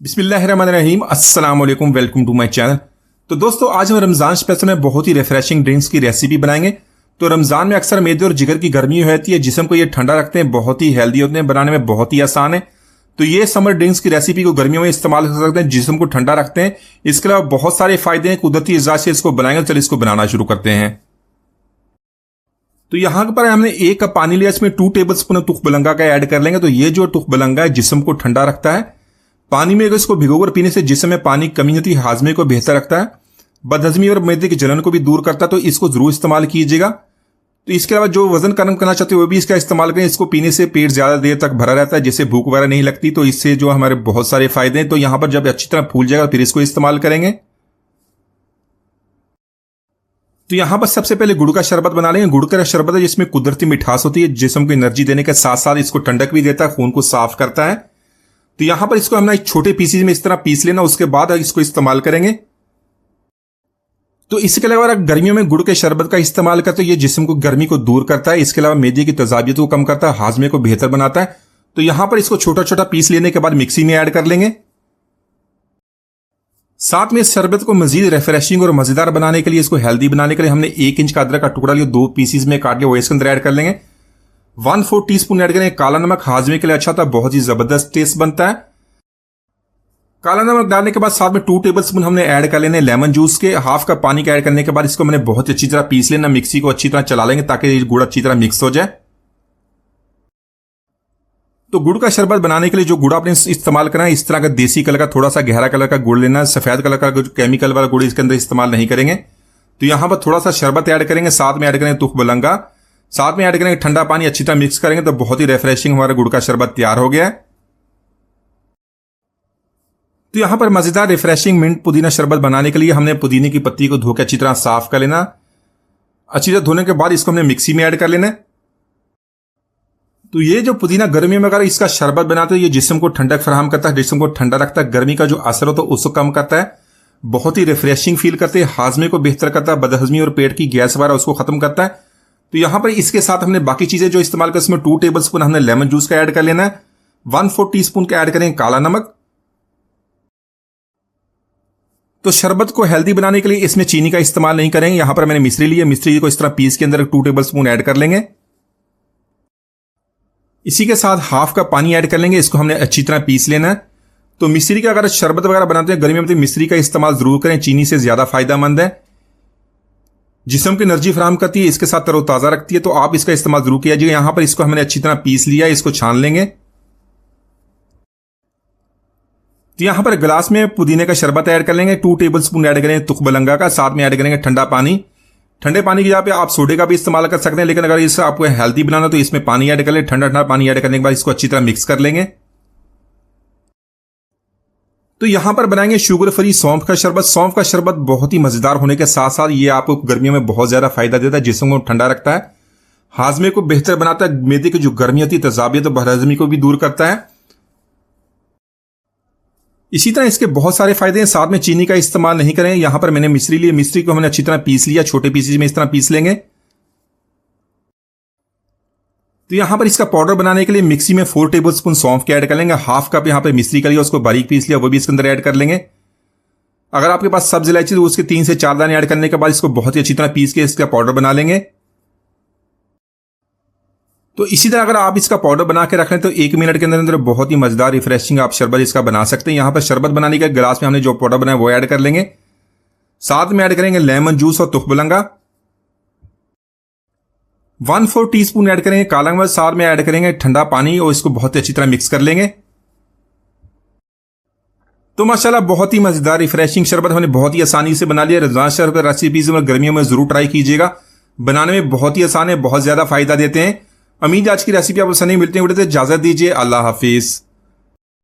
बिस्मिल्लाहिर्रहमानिर्रहीम, अस्सलाम वालेकुम, वेलकम टू माय चैनल। तो दोस्तों, आज हम रमज़ान स्पेशल में बहुत ही रिफ्रेशिंग ड्रिंक्स की रेसिपी बनाएंगे। तो रमज़ान में अक्सर मैदे और जिगर की गर्मी रहती है, जिस्म को ये ठंडा रखते हैं, बहुत ही हेल्दी होते हैं, बनाने में बहुत ही आसान है। तो ये समर ड्रिंक्स की रेसिपी को गर्मियों में इस्तेमाल कर सकते हैं, जिस्म को ठंडा रखते हैं। इसके अलावा बहुत सारे फायदे हैं, कुदरती अज़ा से इसको बनाएंगे। चलिए इसको बनाना शुरू करते हैं। तो यहाँ पर हमने 1 कप पानी लिया, इसमें 2 टेबल स्पून तुखबलंगा का ऐड कर लेंगे। तो ये जो तुखबलंगा है जिस्म को ठंडा रखता है। पानी में अगर इसको भिगोकर पीने से जिस्म में पानी की कमी होती है, हाजमे को बेहतर रखता है, बदहजमी और मैदे की जलन को भी दूर करता है। तो इसको जरूर इस्तेमाल कीजिएगा। तो इसके अलावा जो वजन कम करना चाहते हो वो भी इसका इस्तेमाल करें। इसको पीने से पेट ज्यादा देर तक भरा रहता है, जिससे भूख वगैरह नहीं लगती। तो इससे जो हमारे बहुत सारे फायदे हैं। तो यहां पर जब अच्छी तरह फूल जाएगा फिर इसको इस्तेमाल करेंगे। तो यहां पर सबसे पहले गुड़ का शरबत बना लेंगे। गुड़ का शरबत है जिसमें कुदरती मिठास होती है, जिस्म को एनर्जी देने के साथ साथ इसको ठंडक भी देता है, खून को साफ करता है। तो यहां पर इसको हमने एक छोटे पीसीज में इस तरह पीस लेना, उसके बाद इसको इस्तेमाल करेंगे। तो इसके अलावा गर्मियों में गुड़ के शरबत का इस्तेमाल करते हैं, ये जिस्म को गर्मी को दूर करता है। इसके अलावा मैदे की तेजाबियत को कम करता है, हाजमे को बेहतर बनाता है। तो यहां पर इसको छोटा छोटा पीस लेने के बाद मिक्सी में ऐड कर लेंगे। साथ में इस शरबत को मजीद रिफ्रेशिंग और मजेदार बनाने के लिए, इसको हेल्दी बनाने के लिए हमने 1 इंच का अदरक का टुकड़ा लिया, 2 पीसीज में काट के वो इसके अंदर ऐड कर लेंगे। 1/4 टीस्पून ऐड करेंगे काला नमक, हाजमे के लिए अच्छा था, बहुत ही जबरदस्त टेस्ट बनता है। काला नमक डालने के बाद साथ में 2 टेबल स्पून हमने ऐड कर लेने लेमन जूस के। हाफ कप पानी का ऐड करने के बाद इसको मैंने बहुत ही अच्छी तरह पीस लेना, मिक्सी को अच्छी तरह चला लेंगे ताकि गुड़ अच्छी तरह मिक्स हो जाए। तो गुड़ का शरबत बनाने के लिए जो गुड़ आपने इस्तेमाल करना है, इस तरह का देसी कलर का थोड़ा सा गहरा कलर का गुड़ लेना है। सफेद कलर का केमिकल वाला गुड़ इसके अंदर इस्तेमाल नहीं करेंगे। तो यहां पर थोड़ा सा शरबत ऐड करेंगे, साथ में ऐड करेंगे तुखबलंगा, साथ में ऐड करेंगे ठंडा पानी, अच्छी तरह मिक्स करेंगे। तो बहुत ही रिफ्रेशिंग हमारा गुड़ का शरबत तैयार हो गया है। तो यहां पर मजेदार रिफ्रेशिंग मिंट पुदीना शरबत बनाने के लिए हमने पुदीने की पत्ती को धोकर अच्छी तरह साफ कर लेना। अच्छी तरह धोने के बाद इसको हमने मिक्सी में ऐड कर लेना। तो ये जो पुदीना गर्मियों में अगर इसका शरबत बनाते हैं, ये जिस्म को ठंडक फराहम करता है, जिस्म को ठंडा रखता है, गर्मी का जो असर होता है उसको कम करता है, बहुत ही रिफ्रेशिंग फील करते हैं, हाजमे को बेहतर करता है, बदहजमी और पेट की गैस वगैरह उसको खत्म करता है। तो यहां पर इसके साथ हमने बाकी चीजें जो इस्तेमाल कर, इसमें 2 टेबल स्पून हमने लेमन जूस का ऐड कर लेना है। 1/4 टीस्पून का ऐड करेंगे काला नमक। तो शरबत को हेल्दी बनाने के लिए इसमें चीनी का इस्तेमाल नहीं करेंगे। यहां पर मैंने मिश्री ली है, मिश्री को इस तरह पीस के अंदर 2 टेबल स्पून ऐड कर लेंगे। इसी के साथ हाफ कप पानी ऐड कर लेंगे, इसको हमने अच्छी तरह पीस लेना है। तो मिश्री का अगर शरबत वगैरह बनाते हैं गर्मियों में, तो मिश्री का इस्तेमाल जरूर करें, चीनी से ज्यादा फायदेमंद है, जिस्म की एनर्जी फराहम करती है, इसके साथ तरोताजा रखती है। तो आप इसका इस्तेमाल जरूर कीजिएगा। यहां पर इसको हमने अच्छी तरह पीस लिया, इसको छान लेंगे। तो यहां पर गिलास में पुदीने का शरबत ऐड कर लेंगे, 2 टेबल स्पून ऐड करेंगे तुखबलंगा का, साथ में ऐड करेंगे ठंडा पानी। ठंडे पानी की जगह पे आप सोडे का भी इस्तेमाल कर सकते हैं, लेकिन अगर इसे आपको हेल्दी बनाना तो इसमें पानी ऐड कर ले। ठंडा ठंडा पानी ऐड करने के बाद इसको अच्छी तरह मिक्स कर लेंगे। तो यहां पर बनाएंगे शुगर फ्री सौंफ का शरबत। सौंफ का शरबत बहुत ही मजेदार होने के साथ साथ ये आपको गर्मियों में बहुत ज्यादा फायदा देता है, जिस्म को ठंडा रखता है, हाजमे को बेहतर बनाता है, मैदे की जो गर्मी होती है, तेजाबियत और बदहजमी को भी दूर करता है। इसी तरह इसके बहुत सारे फायदे हैं। साथ में चीनी का इस्तेमाल नहीं करें। यहां पर मैंने मिश्री ली, मिश्री को हमने अच्छी तरह पीस लिया, छोटे पीसेज में इस तरह पीस लेंगे। तो यहां पर इसका पाउडर बनाने के लिए मिक्सी में 4 टेबल स्पून सौंफ के ऐड कर लेंगे। हाफ कप यहां पर मिश्री का लिया, उसको बारीक पीस लिया, वो भी इसके अंदर ऐड कर लेंगे। अगर आपके पास सब्ज इलायची तो उसके 3 से 4 दाने ऐड करने के बाद इसको बहुत ही अच्छी तरह पीस के इसका पाउडर बना लेंगे। तो इसी तरह अगर आप इसका पाउडर बना के रख लें तो 1 मिनट के अंदर बहुत ही मजेदार रिफ्रेशिंग आप शरबत इसका बना सकते हैं। यहां पर शरबत बनाने के गिलास में हमने जो पाउडर बनाया वो ऐड कर लेंगे, साथ में ऐड करेंगे लेमन जूस और तुखबलंगा। 1/4 टीस्पून ऐड करेंगे काला नमक, साथ में ऐड करेंगे ठंडा पानी और इसको बहुत ही अच्छी तरह मिक्स कर लेंगे। तो माशाल्लाह बहुत ही मजेदार रिफ्रेशिंग शरबत हमने बहुत ही आसानी से बना लिया। रमजान शरबत रेसिपीज में गर्मियों में जरूर ट्राई कीजिएगा, बनाने में बहुत ही आसान है, बहुत ज्यादा फायदा देते हैं। उम्मीद आज की रेसिपी आपको पसंद नहीं मिलती है। इजाजत दीजिए, अल्लाह हाफिज।